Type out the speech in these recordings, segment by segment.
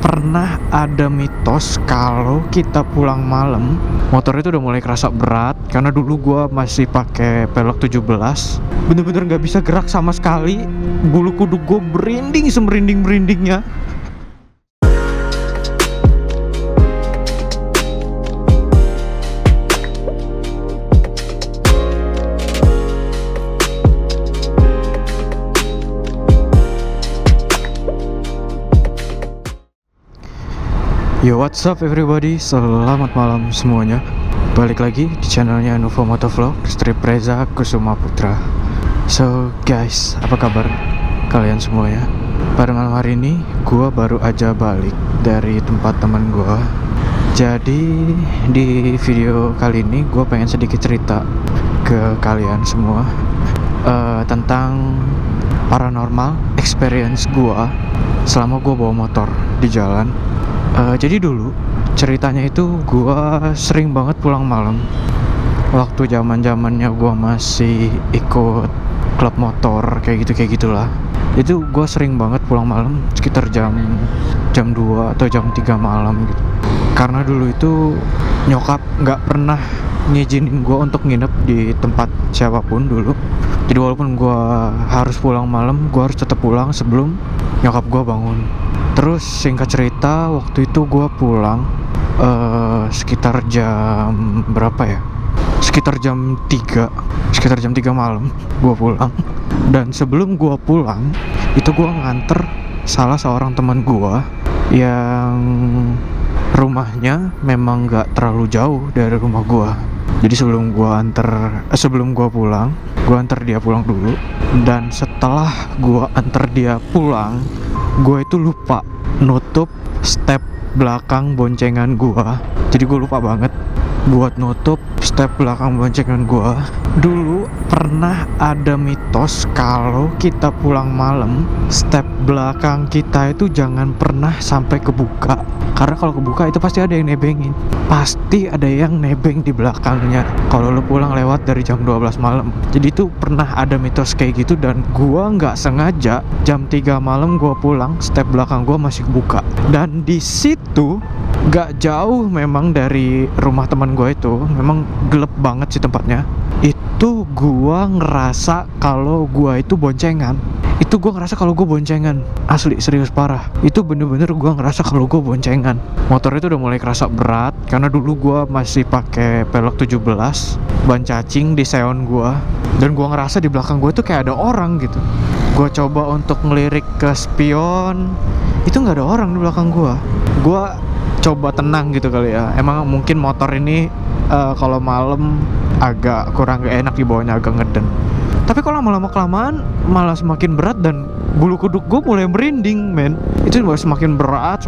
pernah ada mitos kalau kita pulang malam motor itu udah mulai kerasa berat. Karena dulu gua masih pakai pelek 17, bener-bener gak bisa gerak sama sekali. Bulu kuduk gua berinding semerinding-merindingnya. Yo, what's up everybody, selamat malam semuanya. Balik lagi di channelnya Nuvo Motovlog, Strip Reza Kusuma Putra. So guys, apa kabar kalian semuanya? Pada malam hari ini, gua baru aja balik dari tempat teman gua. Jadi di video kali ini gua pengen sedikit cerita ke kalian semua tentang paranormal experience gua selama gua bawa motor di jalan. Jadi dulu ceritanya itu gua sering banget pulang malam. Waktu zamannya gua masih ikut klub motor kayak gitulah. Itu gua sering banget pulang malam sekitar jam 2 atau jam 3 malam gitu. Karena dulu itu nyokap nggak pernah ngizinin gua untuk nginep di tempat siapapun dulu. Jadi walaupun gua harus pulang malam, gua harus tetap pulang sebelum nyokap gua bangun. Terus singkat cerita, waktu itu gue pulang sekitar jam berapa ya? Sekitar jam 3 malam gue pulang. Dan sebelum gue pulang, itu gue nganter salah seorang teman gue yang rumahnya memang gak terlalu jauh dari rumah gue. Jadi sebelum gue pulang, gue antar dia pulang dulu. Dan setelah gue antar dia pulang, gue itu lupa nutup step belakang boncengan gue. Jadi gue lupa banget buat nutup step belakang boncengan gue. Dulu pernah ada mitos kalau kita pulang malam, step belakang kita itu jangan pernah sampai kebuka. Karena kalau kebuka itu pasti ada yang nebengin. Pasti ada yang nebeng di belakangnya kalau lu pulang lewat dari jam 12 malam. Jadi itu pernah ada mitos kayak gitu. Dan gua nggak sengaja jam 3 malam gua pulang, step belakang gua masih kebuka. Dan di situ gak jauh memang dari rumah teman gua itu, memang gelap banget sih tempatnya. Itu gua ngerasa kalau gua itu boncengan. Asli, serius parah. Itu bener-bener gua ngerasa kalau gua boncengan. Motor itu udah mulai kerasa berat. Karena dulu gua masih pakai pelek 17, ban cacing di seon gua. Dan gua ngerasa di belakang gua tuh kayak ada orang gitu. Gua coba untuk ngelirik ke spion, itu gak ada orang di belakang gua. Gua coba tenang gitu kali ya. Emang mungkin motor ini kalau malam agak kurang gak enak dibawanya, agak ngeden. Tapi kalau lama-lama kelamaan malah semakin berat dan bulu kuduk gue mulai merinding, men. Itu semakin berat,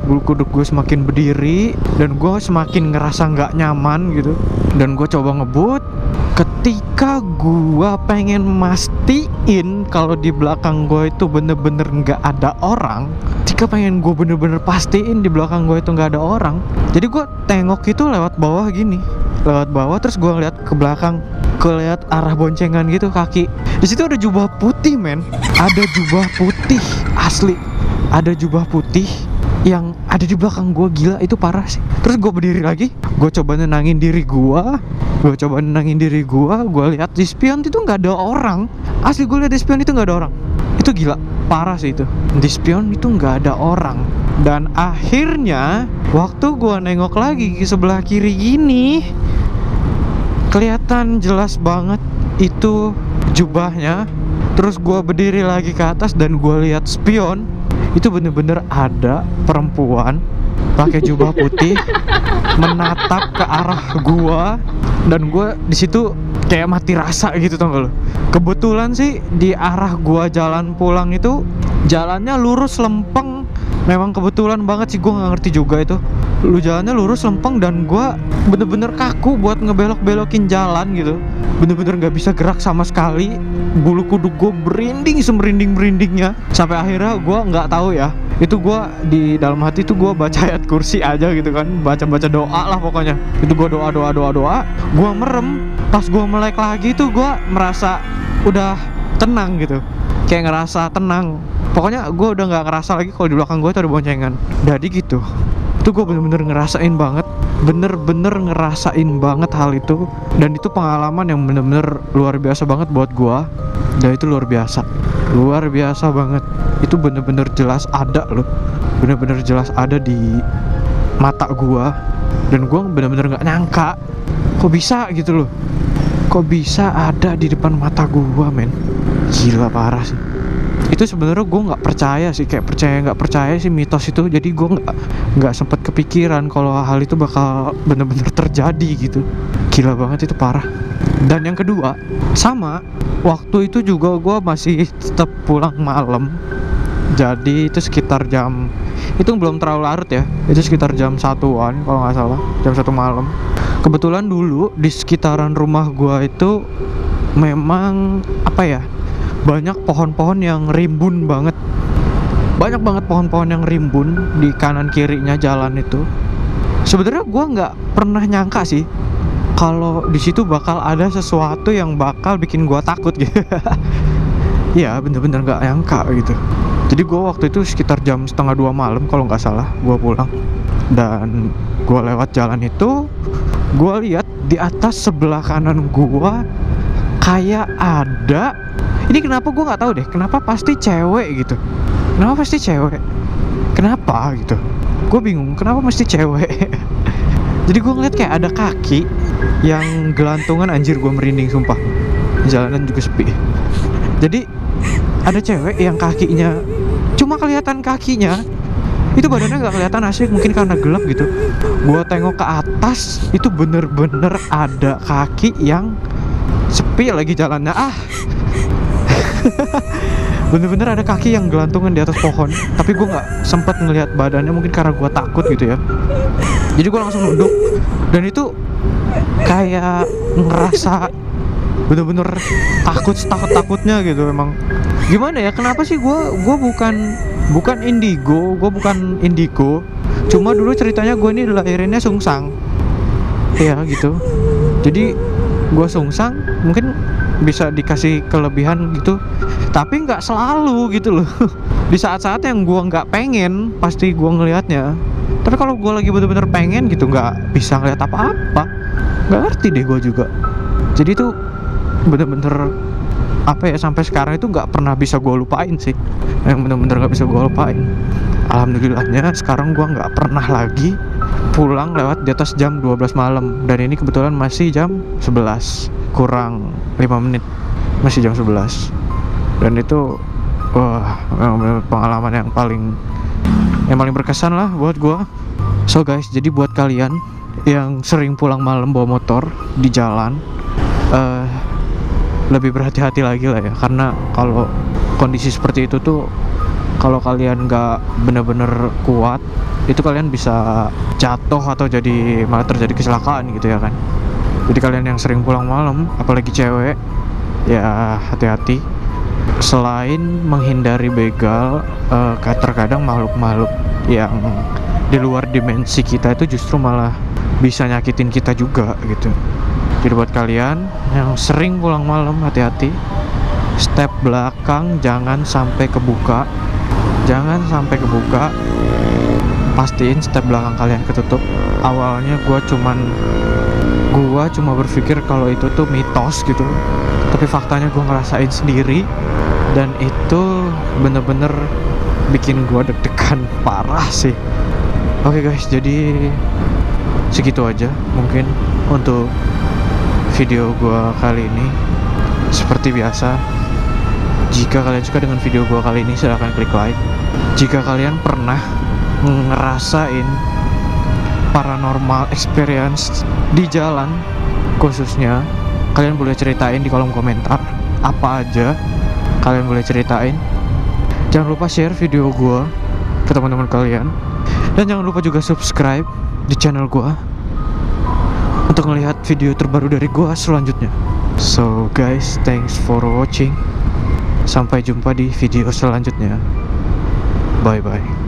bulu kuduk gue semakin berdiri dan gue semakin ngerasa nggak nyaman gitu. Dan gue coba ngebut. Ketika gue pengen mastiin kalau di belakang gue itu bener-bener nggak ada orang, ketika pengen gue bener-bener pastiin di belakang gue itu nggak ada orang, jadi gue tengok itu lewat bawah terus gue ngeliat ke belakang, lihat arah boncengan gitu kaki. Di situ ada jubah putih, men. Ada jubah putih, asli. Ada jubah putih yang ada di belakang gue. Gila, itu parah sih. Terus gue berdiri lagi, gue coba nenangin diri gue. Gue lihat di spion itu nggak ada orang. Asli, gue lihat di spion itu nggak ada orang. Itu gila, parah sih itu. Di spion itu nggak ada orang. Dan akhirnya waktu gue nengok lagi ke sebelah kiri gini, kelihatan jelas banget itu jubahnya. Terus gue berdiri lagi ke atas dan gue lihat spion. Itu bener-bener ada perempuan pakai jubah putih menatap ke arah gue. Dan gue di situ kayak mati rasa gitu, tau gak lo. Kebetulan sih di arah gue jalan pulang itu jalannya lurus lempeng. Memang kebetulan banget sih, gue gak ngerti juga itu. Jalannya lurus lempeng dan gue bener-bener kaku buat ngebelok-belokin jalan gitu. Bener-bener gak bisa gerak sama sekali. Bulu kuduk gue berinding semerinding-merindingnya. Sampai akhirnya gue gak tahu ya, itu gue di dalam hati tuh gue baca ayat kursi aja gitu kan. Baca doa lah pokoknya. Itu gue doa. Gue merem. Pas gue melek lagi tuh gue merasa udah tenang gitu. Kayak ngerasa tenang. Pokoknya gue udah nggak ngerasa lagi kalau di belakang gue tuh ada boncengan. Jadi gitu. Itu gue bener-bener ngerasain banget, bener-bener ngerasain banget hal itu. Dan itu pengalaman yang bener-bener luar biasa banget buat gue. Dan itu luar biasa banget. Itu bener-bener jelas ada loh, bener-bener jelas ada di mata gue. Dan gue bener-bener nggak nyangka kok bisa gitu loh, kok bisa ada di depan mata gue, men. Gila parah sih. Itu sebenarnya gue nggak percaya sih, kayak percaya nggak percaya sih mitos itu. Jadi gue nggak sempet kepikiran kalau hal itu bakal bener-bener terjadi gitu. Gila banget, itu parah. Dan yang kedua, sama waktu itu juga gue masih tetap pulang malam. Jadi itu sekitar jam, itu belum terlalu larut ya, itu sekitar jam 1-an kalau nggak salah, jam 1 malam. Kebetulan dulu di sekitaran rumah gue itu memang apa ya, banyak pohon-pohon yang rimbun banget. Banyak banget pohon-pohon yang rimbun di kanan kirinya jalan itu. Sebenarnya gue nggak pernah nyangka sih kalau di situ bakal ada sesuatu yang bakal bikin gue takut gitu. Ya bener-bener nggak nyangka gitu. Jadi gue waktu itu sekitar jam 1:30 malam kalau nggak salah gue pulang. Dan gue lewat jalan itu, gue lihat di atas sebelah kanan gue kayak ada. Ini kenapa gue nggak tahu deh, kenapa pasti cewek gitu. Kenapa pasti cewek? Kenapa gitu? Gue bingung, kenapa mesti cewek? Jadi gue ngeliat kayak ada kaki yang gelantungan, anjir gue merinding sumpah. Jalanan juga sepi. Jadi ada cewek yang kakinya cuma kelihatan kakinya, itu badannya nggak kelihatan asli, mungkin karena gelap gitu. Gue tengok ke atas, itu bener-bener ada kaki yang sepi lagi jalannya. Bener-bener ada kaki yang gelantungan di atas pohon. Tapi gue nggak sempet ngelihat badannya, mungkin karena gue takut gitu ya. Jadi gue langsung nunduk. Dan itu kayak ngerasa bener-bener takutnya gitu emang. Gimana ya, kenapa sih gue bukan indigo. Cuma dulu ceritanya gue ini lahirinnya sungsang. Ya gitu. Jadi gue sungsang, mungkin bisa dikasih kelebihan gitu, tapi nggak selalu gitu loh. Di saat-saat yang gue nggak pengen, pasti gue ngelihatnya. Tapi kalau gue lagi bener-bener pengen gitu, nggak bisa ngeliat apa-apa. Nggak ngerti deh gue juga. Jadi tuh bener-bener apa ya, sampai sekarang itu nggak pernah bisa gue lupain sih. Yang bener-bener nggak bisa gue lupain. Alhamdulillahnya sekarang gue nggak pernah lagi pulang lewat di atas jam 12 malam. Dan ini kebetulan masih jam 11 kurang 5 menit, masih jam 11. Dan itu wah, pengalaman yang paling berkesan lah buat gue. So guys, jadi buat kalian yang sering pulang malam bawa motor di jalan, lebih berhati-hati lagi lah ya. Karena kalau kondisi seperti itu tuh, kalau kalian nggak bener-bener kuat, itu kalian bisa jatuh atau jadi malah terjadi kecelakaan gitu ya kan. Jadi kalian yang sering pulang malam, apalagi cewek, ya hati-hati. Selain menghindari begal, terkadang makhluk-makhluk yang di luar dimensi kita itu justru malah bisa nyakitin kita juga gitu. Jadi buat kalian yang sering pulang malam, hati-hati. Step belakang jangan sampai kebuka. Pastiin step belakang kalian ketutup. Awalnya gue cuma berpikir kalau itu tuh mitos gitu, tapi faktanya gue ngerasain sendiri. Dan itu bener-bener bikin gue deg-degan parah sih. Oke guys, jadi segitu aja mungkin untuk video gue kali ini. Seperti biasa, jika kalian suka dengan video gue kali ini, silahkan klik like. Jika kalian pernah ngerasain paranormal experience di jalan khususnya, kalian boleh ceritain di kolom komentar. Apa aja kalian boleh ceritain. Jangan lupa share video gue ke teman-teman kalian. Dan jangan lupa juga subscribe di channel gue untuk melihat video terbaru dari gue selanjutnya. So guys, thanks for watching. Sampai jumpa di video selanjutnya. Bye bye.